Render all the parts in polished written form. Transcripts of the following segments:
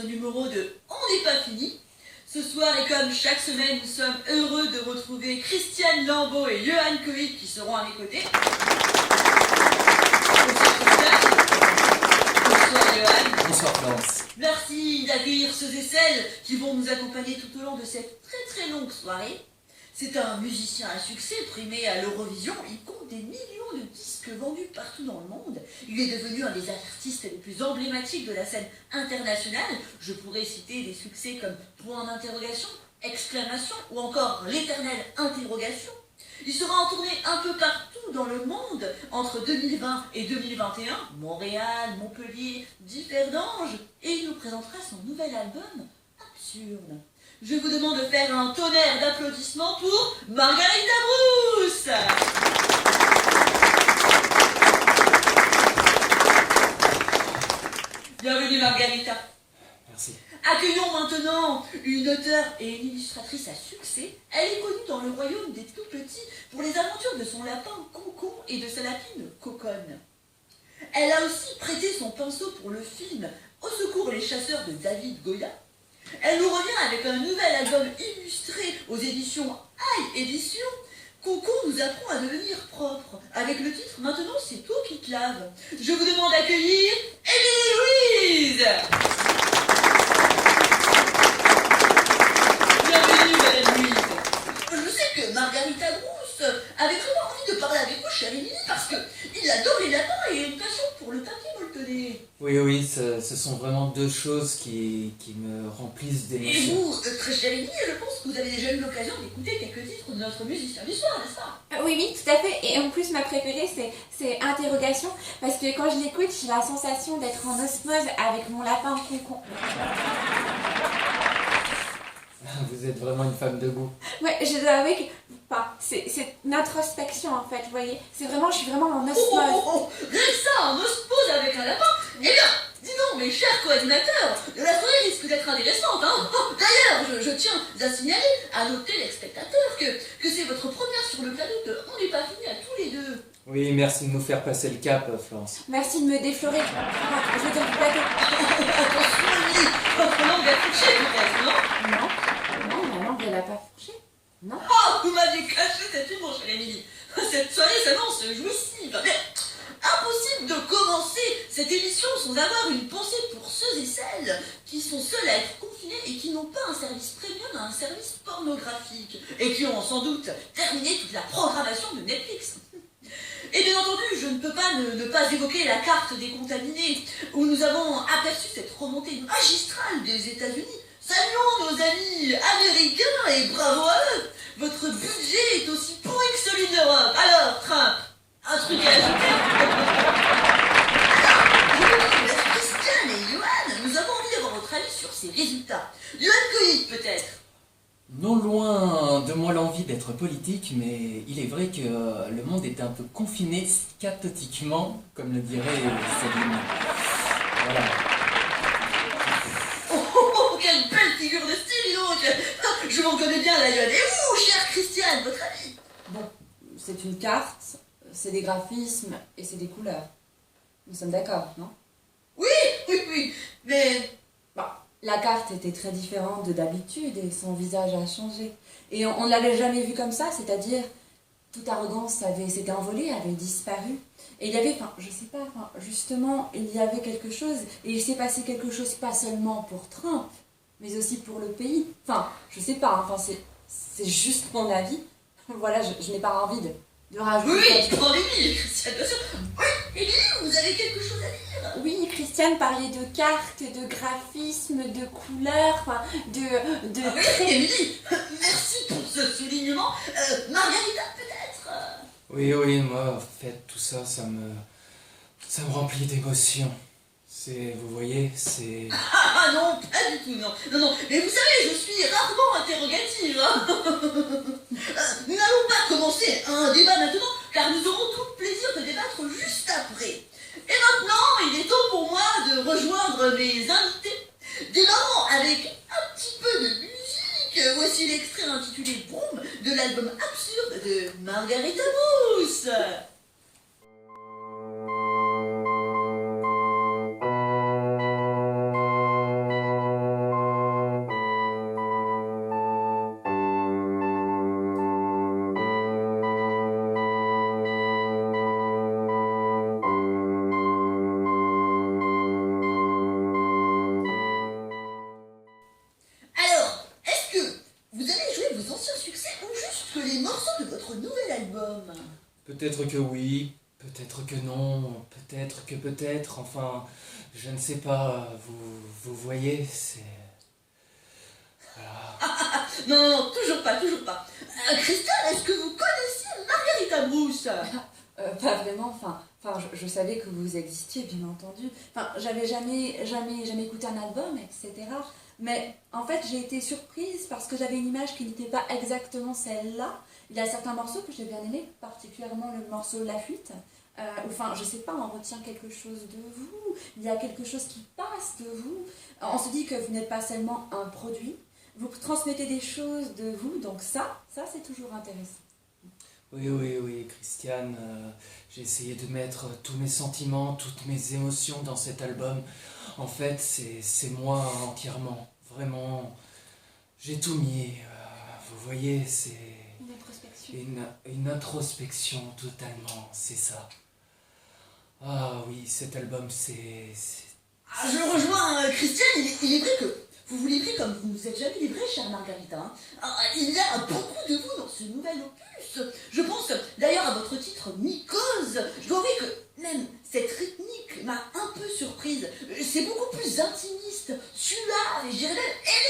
numéro de On n'est pas fini. Ce soir, et comme chaque semaine, nous sommes heureux de retrouver Christiane Lambeau et Johan Coït qui seront à mes côtés. Bonsoir Christiane. Bonsoir Johan. Bonsoir Florence. Merci d'accueillir ceux et celles qui vont nous accompagner tout au long de cette très longue soirée. C'est un musicien à succès primé à l'Eurovision. Il compte des millions de disques vendus partout dans le monde. Il est devenu un des artistes les plus emblématiques de la scène internationale. Je pourrais citer des succès comme Point d'interrogation, Exclamation ou encore L'éternelle interrogation. Il sera en tournée un peu partout dans le monde entre 2020 et 2021. Montréal, Montpellier, Differdange. Et il nous présentera son nouvel album, Absurde. Je vous demande de faire un tonnerre d'applaudissements pour Margarita Brousse. Bienvenue Margarita. Merci. Accueillons maintenant une auteure et une illustratrice à succès. Elle est connue dans le royaume des tout-petits pour les aventures de son lapin Concon et de sa lapine Coconne. Elle a aussi prêté son pinceau pour le film Au secours les chasseurs de David Goya. Elle nous revient avec un nouvel album illustré aux éditions Aïe Édition. Concon nous apprend à devenir propre, avec le titre Maintenant c'est toi qui te laves. Je vous demande d'accueillir Émilie Louise. Bienvenue Madame Louise. Je sais que Margarita Brousse avait vraiment envie de parler avec vous, chère Émilie, parce qu'il adore les lapins et a une passion pour le papier molletonné. Oui, ce sont vraiment deux choses qui me remplissent Et d'émotion. vous, très chère Émilie, je pense que vous avez déjà eu l'occasion d'écouter quelques titres de notre musicien du soir, n'est-ce pas? Oui, tout à fait. Et en plus, ma préférée, c'est Interrogation. Parce que quand je l'écoute, j'ai la sensation d'être en osmose avec mon lapin Concon. Vous êtes vraiment une femme de goût. Ouais, je dois avouer que... Enfin, c'est une introspection, en fait, vous voyez. Je suis vraiment en Oh, osmose. rien que ça, on ospose avec un lapin. Eh bien, dis donc, mes chers co-animateurs, la soirée risque d'être intéressante, hein. D'ailleurs, je tiens à signaler à nos téléspectateurs que c'est votre première sur le plateau de On n'est pas fini à tous les deux. Oui, merci de nous faire passer le cap, Florence. Merci de me déflorer. Enfin, je veux dire du plateau. Attention, Émilie, votre langue a touché peut-être, non? Non, ma langue, elle a pas fourché. Non. Oh, vous m'avez caché cet humour, chère Émilie. Cette soirée s'annonce jouissive. Mais impossible de commencer cette émission sans avoir une pensée pour ceux et celles qui sont seuls à être confinés et qui n'ont pas un service premium à un service pornographique et qui ont sans doute terminé toute la programmation de Netflix. Et bien entendu, je ne peux pas ne pas évoquer la carte des contaminés où nous avons aperçu cette remontée magistrale des États-Unis. Saluons nos amis américains et bravo à eux. Votre budget est aussi pourri que celui de l'Europe. Alors, Trump, un truc à ajouter? Alors, je me demande, Christiane et Johan, nous avons envie d'avoir votre avis sur ces résultats. Johan Coït, peut-être? Non loin de moi l'envie d'être politique, mais il est vrai que le monde est un peu confiné scatotiquement, comme le dirait Céline. Voilà. Oh, quelle belle figure de style, dis donc. Je m'en connais bien, la Johan. Et vous, chère Christiane, votre avis? Bon, c'est une carte, c'est des graphismes et c'est des couleurs. Nous sommes d'accord, non? Oui, mais... Bah, la carte était très différente de d'habitude et son visage a changé. Et on ne l'avait jamais vu comme ça, c'est-à-dire toute arrogance s'était envolée, avait disparu. Et il y avait, je sais pas, justement, il y avait quelque chose, et il s'est passé quelque chose pas seulement pour Trump, mais aussi pour le pays. Je sais pas, c'est juste mon avis. Voilà, je n'ai pas envie de rajouter. Oui, grande Émilie, Christiane, bien sûr. Oui, Émilie, vous avez quelque chose à dire? Oui, Christiane parlait de cartes, de graphismes, de couleurs, de Oui, Émilie, merci pour ce soulignement. Margarita, peut-être? Oui, moi, en fait, tout ça, ça me remplit d'émotions. Vous voyez, c'est... Ah non, pas du tout, non. Mais vous savez, je suis rarement interrogative. Hein. Nous n'allons pas commencer un débat maintenant, car nous aurons tout le plaisir de débattre juste après. Et maintenant, il est temps pour moi de rejoindre mes invités. Démarrons avec un petit peu de musique. Voici l'extrait intitulé Boom de l'album Absurde de Margarita Brousse. album. Peut-être que oui, peut-être que non, peut-être que peut-être, enfin, je ne sais pas, vous voyez, c'est... Voilà. Non, toujours pas, toujours pas. Christiane, est-ce que vous connaissiez Margarita Bruce? Pas vraiment, je savais que vous existiez, bien entendu. J'avais jamais écouté un album, etc. Mais en fait, j'ai été surprise parce que j'avais une image qui n'était pas exactement celle-là. Il y a certains morceaux que j'ai bien aimés, particulièrement le morceau La Fuite. Je sais pas, on retient quelque chose de vous. Il y a quelque chose qui passe de vous. On se dit que vous n'êtes pas seulement un produit, vous transmettez des choses de vous, donc ça c'est toujours intéressant. Oui, Christiane, j'ai essayé de mettre tous mes sentiments, toutes mes émotions dans cet album. En fait, c'est moi entièrement, vraiment, j'ai tout mis, vous voyez, c'est... Une introspection. Une introspection, totalement, c'est ça. Ah oui, cet album, c'est... Je rejoins Christiane, il est vrai que vous vous livrez comme vous ne vous êtes jamais livré, chère Margarita. Hein. Il y a beaucoup de vous dans ce nouvel opus. Je pense d'ailleurs à votre titre Mycose. Je dois avouer que même cette rythmique m'a un peu surprise. C'est beaucoup plus intimiste, suave et je dirais même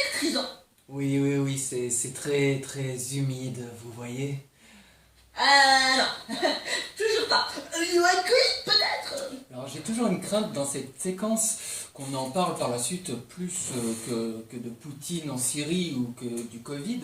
électrisant. Oui, c'est très, très humide, vous voyez. Non, toujours pas. Alcoolique peut-être. Alors j'ai toujours une crainte dans cette séquence qu'on en parle par la suite plus que de Poutine en Syrie ou que du Covid.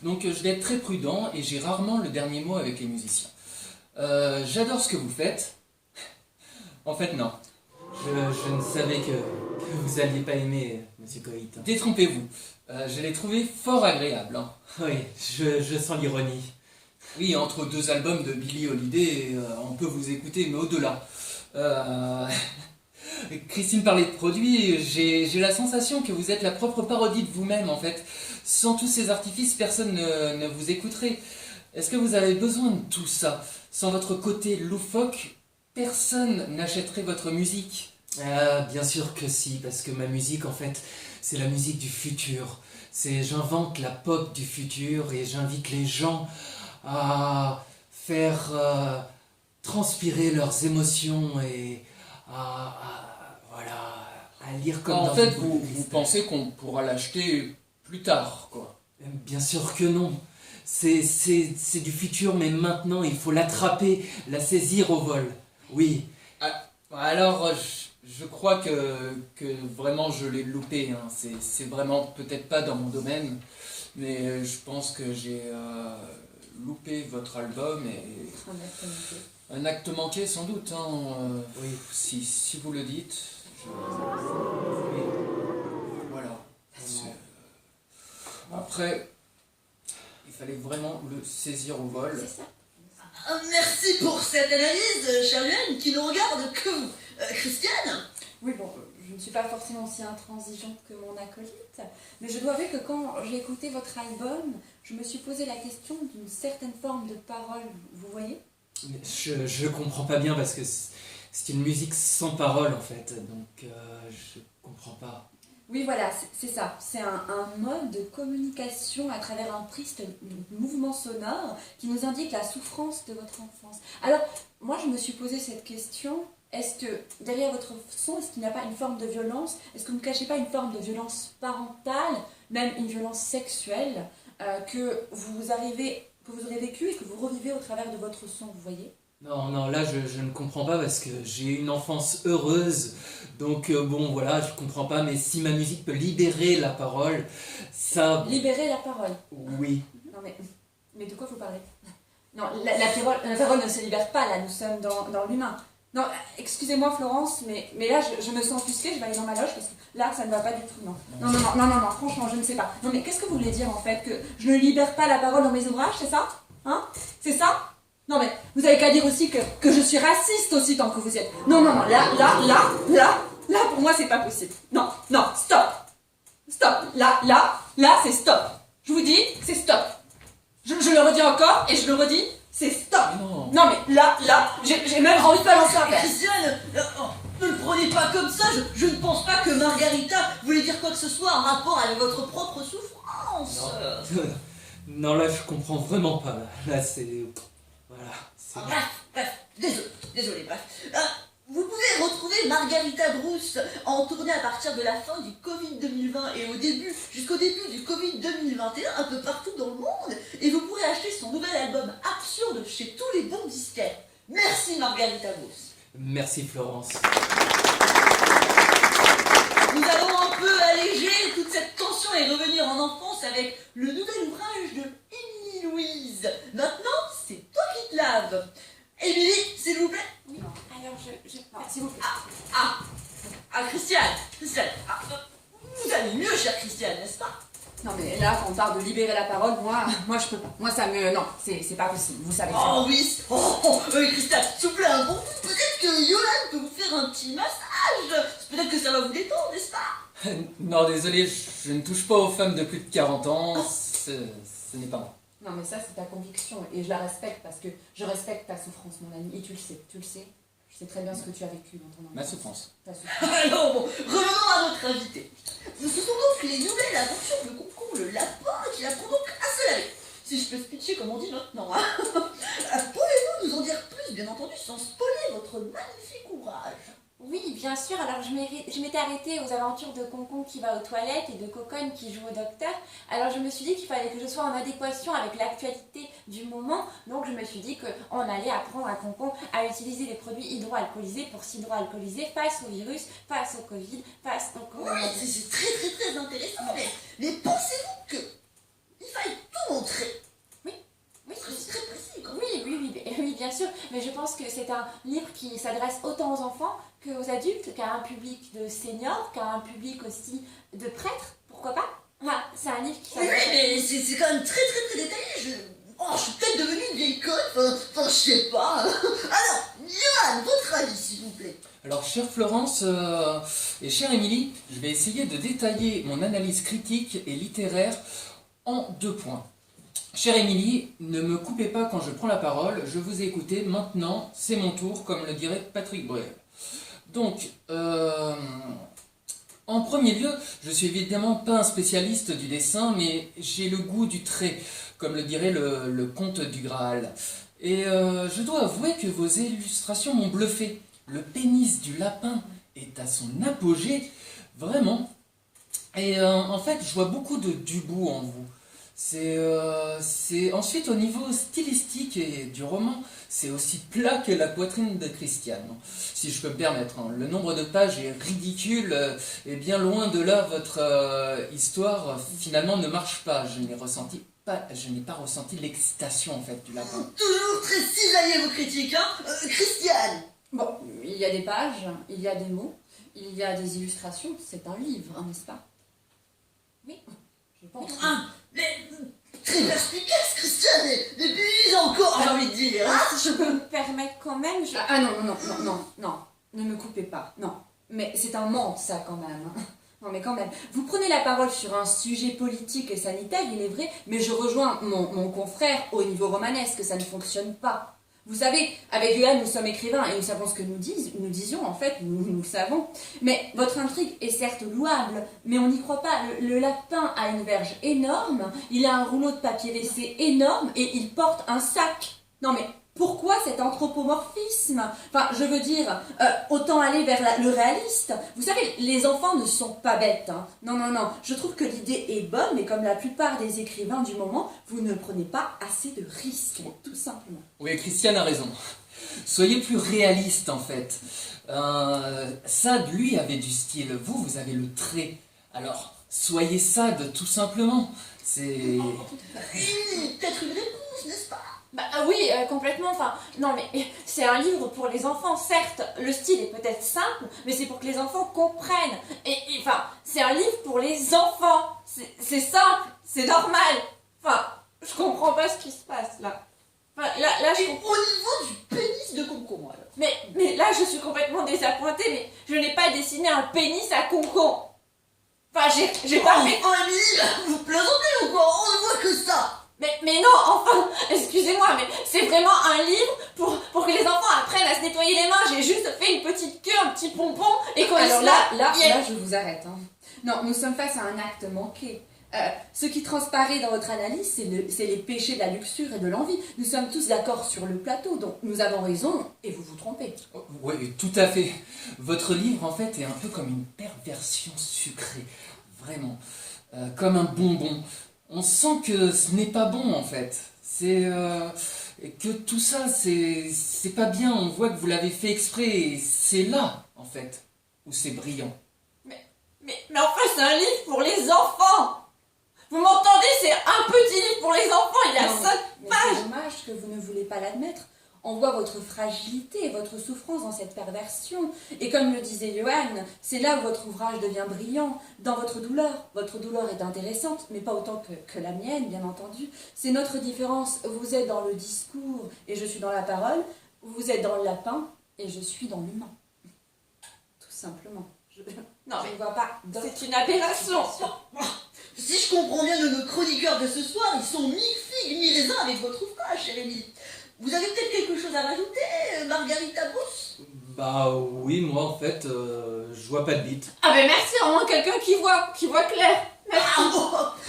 Donc je vais être très prudent et j'ai rarement le dernier mot avec les musiciens. J'adore ce que vous faites. En fait non. Je ne savais que vous alliez pas aimer, Monsieur Coït. Détrompez-vous. Je l'ai trouvé fort agréable. Hein. Oui, je sens l'ironie. Oui, entre deux albums de Billie Holiday, on peut vous écouter, mais au-delà. Christine parlait de produits, j'ai la sensation que vous êtes la propre parodie de vous-même, en fait. Sans tous ces artifices, personne ne vous écouterait. Est-ce que vous avez besoin de tout ça? Sans votre côté loufoque, personne n'achèterait votre musique. Bien sûr que si, parce que ma musique, en fait, c'est la musique du futur. J'invente la pop du futur et j'invite les gens à faire transpirer leurs émotions et voilà, à lire comme en fait, vous pensez qu'on pourra l'acheter plus tard, quoi. Bien sûr que non. C'est du futur, mais maintenant, il faut l'attraper, la saisir au vol. Oui. Alors, je crois que vraiment je l'ai loupé. Hein. C'est vraiment peut-être pas dans mon domaine, mais je pense que j'ai... loupé votre album et... Un acte manqué sans doute, hein. Oui, si vous le dites. Oui. Voilà. Après, il fallait vraiment le saisir au vol. C'est ça. Merci pour cette analyse, chère Luane, qui ne regarde que vous. Christiane? Oui, je ne suis pas forcément aussi intransigeante que mon acolyte, mais je dois avouer que quand j'ai écouté votre album, je me suis posé la question d'une certaine forme de parole, vous voyez? Je comprends pas bien parce que c'est une musique sans parole en fait, donc je comprends pas. Oui, voilà, c'est ça. C'est un mode de communication à travers un triste mouvement sonore qui nous indique la souffrance de votre enfance. Alors, moi, je me suis posé cette question. Est-ce que derrière votre son, est-ce qu'il n'y a pas une forme de violence? Est-ce que vous ne cachez pas une forme de violence parentale, même une violence sexuelle, que vous aurez vécu et que vous revivez au travers de votre son, vous voyez? Non, là je ne comprends pas parce que j'ai eu une enfance heureuse, donc bon voilà, je comprends pas, mais si ma musique peut libérer la parole, ça... Libérer la parole? Oui. Non mais de quoi vous parlez? Non, la parole ne se libère pas, là, nous sommes dans l'humain. Non, excusez-moi Florence, mais là je me sens offusquée, je vais aller dans ma loge parce que là ça ne va pas du tout, non. Non, franchement je ne sais pas. Non mais qu'est-ce que vous voulez dire en fait? Que je ne libère pas la parole dans mes ouvrages, c'est ça? Hein? C'est ça? Non mais vous avez qu'à dire aussi que je suis raciste aussi tant que vous y êtes. Non, là pour moi c'est pas possible. Non, stop. Là c'est stop. Je vous dis, c'est stop. Je le redis encore et je le redis. C'est stop. Non mais là, j'ai même envie de balancer un verre. Christiane, ne le prenez pas comme ça. Je ne pense pas que Margarita voulait dire quoi que ce soit en rapport avec votre propre souffrance. Non, là je comprends vraiment pas. Là c'est... Voilà. Désolé, bref. Vous pouvez retrouver Margarita Bruce en tournée à partir de la fin du Covid 2020 et jusqu'au début du Covid 2021, un peu partout dans le monde. Et vous pourrez acheter son nouvel album Absurde chez tous les bons disquaires. Merci Margarita Bruce. Merci Florence. Nous allons un peu alléger toute cette tension et revenir en enfance avec le nouvel ouvrage de Émilie Louise. Maintenant, c'est toi qui te laves. Émilie, s'il vous plaît. Oui, alors Non, s'il vous plaît. Christiane, vous allez mieux, chère Christiane, n'est-ce pas? Non mais là, quand on parle de libérer la parole, moi je peux pas. Moi ça me... Non, c'est pas possible, vous savez. Oh oui, Christiane, s'il vous plaît, un bon coup. Peut-être que Yolande peut vous faire un petit massage. Peut-être que ça va vous détendre, n'est-ce pas? Non, désolé, je ne touche pas aux femmes de plus de 40 ans, ce n'est pas moi. Non mais ça c'est ta conviction et je la respecte parce que je respecte ta souffrance mon ami et tu le sais. Je sais très bien ce que tu as vécu dans ton enfance. Ma souffrance. Ta souffrance. Alors bon, revenons à notre invité. Ce sont donc les nouvelles aventures de Concombre le lapin qui apprend donc à se laver. Si je peux pitcher comme on dit maintenant. Pouvez-vous nous en dire plus, bien entendu, sans spoiler votre magnifique ouvrage? Oui, bien sûr. Alors, je m'étais arrêtée aux aventures de Concombre qui va aux toilettes et de Coconne qui joue au docteur. Alors, je me suis dit qu'il fallait que je sois en adéquation avec l'actualité du moment. Donc, je me suis dit qu'on allait apprendre à Concombre à utiliser des produits hydroalcoolisés pour s'hydroalcooliser face au virus, face au Covid, face au Oui, coronavirus. c'est très intéressant, mais pensez-vous qu'il faille tout montrer? Oui, C'est très précis, quoi. oui, bien sûr. Mais je pense que c'est un livre qui s'adresse autant aux enfants qu'aux adultes, qu'à un public de seniors, qu'à un public aussi de prêtres. Pourquoi pas? C'est un livre qui Oui, s'adresse... mais c'est quand même très détaillé. Je suis peut-être devenue une vieille conne, enfin, je sais pas. Alors, Johan, votre avis, s'il vous plaît. Alors, chère Florence et chère Émilie, je vais essayer de détailler mon analyse critique et littéraire en 2 points. Chère Émilie, ne me coupez pas quand je prends la parole, je vous ai écouté, maintenant c'est mon tour, comme le dirait Patrick Bruel. Donc, en premier lieu, je suis évidemment pas un spécialiste du dessin, mais j'ai le goût du trait, comme le dirait le conte du Graal. Et je dois avouer que vos illustrations m'ont bluffé. Le pénis du lapin est à son apogée, vraiment. Et en fait, je vois beaucoup de Dubout en vous. C'est ensuite au niveau stylistique et du roman, c'est aussi plat que la poitrine de Christiane, si je peux me permettre. Le nombre de pages est ridicule et bien loin de là, votre histoire finalement ne marche pas. Je n'ai pas ressenti l'excitation en fait du lapin. Toujours très cisaillé vos critiques, hein. Christiane. Bon, il y a des pages, il y a des mots, il y a des illustrations, c'est un livre, n'est-ce pas? Oui. Je pense. Mais très perspicace, Christiane, et puis encore, j'ai envie de dire. Hein. Si je peux me permettre quand même, Non, ne me coupez pas, non. Mais c'est un menteur, ça, quand même. Non, mais quand même, vous prenez la parole sur un sujet politique et sanitaire, il est vrai, mais je rejoins mon confrère au niveau romanesque, ça ne fonctionne pas. Vous savez, avec Johan, nous sommes écrivains et nous savons ce que nous disions, en fait, nous le savons. Mais votre intrigue est certes louable, mais on n'y croit pas. Le lapin a une verge énorme, il a un rouleau de papier WC énorme et il porte un sac. Non mais pourquoi cet anthropomorphisme? Enfin, je veux dire, autant aller vers le réaliste. Vous savez, les enfants ne sont pas bêtes. Hein. Non, je trouve que l'idée est bonne, mais comme la plupart des écrivains du moment, vous ne prenez pas assez de risques, tout simplement. Oui, Christiane a raison. Soyez plus réaliste en fait. Sade, lui, avait du style. Vous avez le trait. Alors, soyez Sade, tout simplement. C'est... Peut-être une réponse, n'est-ce pas? Bah oui, complètement. Enfin, non mais c'est un livre pour les enfants. Certes, le style est peut-être simple, mais c'est pour que les enfants comprennent. Et enfin, c'est un livre pour les enfants. C'est simple, c'est normal. Enfin, je comprends pas ce qui se passe là. Enfin, là je Et au niveau du pénis de Concombre, alors. mais là je suis complètement désappointée. Mais je n'ai pas dessiné un pénis à Concombre. Enfin, j'ai pas fait. Oh, Émilie, vous plaisantez ou quoi? On ne voit que ça. Mais non, enfin, excusez-moi, mais c'est vraiment un livre pour que les enfants apprennent à se nettoyer les mains. J'ai juste fait une petite queue, un petit pompon, et quand Alors ils là, je vous arrête. Hein. Non, nous sommes face à un acte manqué. Ce qui transparaît dans votre analyse, c'est les péchés de la luxure et de l'envie. Nous sommes tous d'accord sur le plateau, donc nous avons raison et vous vous trompez. Oui, tout à fait. Votre livre, en fait, est un peu comme une perversion sucrée. Vraiment. Comme un bonbon. On sent que ce n'est pas bon, en fait. C'est... que tout ça, c'est pas bien. On voit que vous l'avez fait exprès. Et c'est là, en fait, où c'est brillant. Mais enfin, c'est un livre pour les enfants. Vous m'entendez? C'est un petit livre pour les enfants. Il y a 5 Mais pages. c'est dommage que vous ne voulez pas l'admettre. On voit votre fragilité, votre souffrance dans cette perversion. Et comme le disait Johan, c'est là où votre ouvrage devient brillant, dans votre douleur. Votre douleur est intéressante, mais pas autant que la mienne, bien entendu. C'est notre différence. Vous êtes dans le discours et je suis dans la parole. Vous êtes dans le lapin et je suis dans l'humain. Tout simplement. Non, Je mais ne vois pas d'autre c'est une aberration. Si je comprends bien de nos chroniqueurs de ce soir, ils sont mi-figue, mi-raisin avec votre ouvrage, cher Émilie. Vous avez peut-être quelque chose à rajouter, Margarita Bruce? Bah oui, moi, en fait, je vois pas de bite. Ah ben merci, au moins quelqu'un qui voit clair. Ah,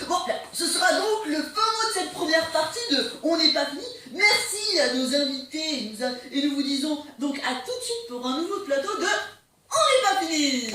bon, ce sera donc le fin mot de cette première partie de On n'est pas fini. Merci à nos invités et nous vous disons donc à tout de suite pour un nouveau plateau de On n'est pas fini.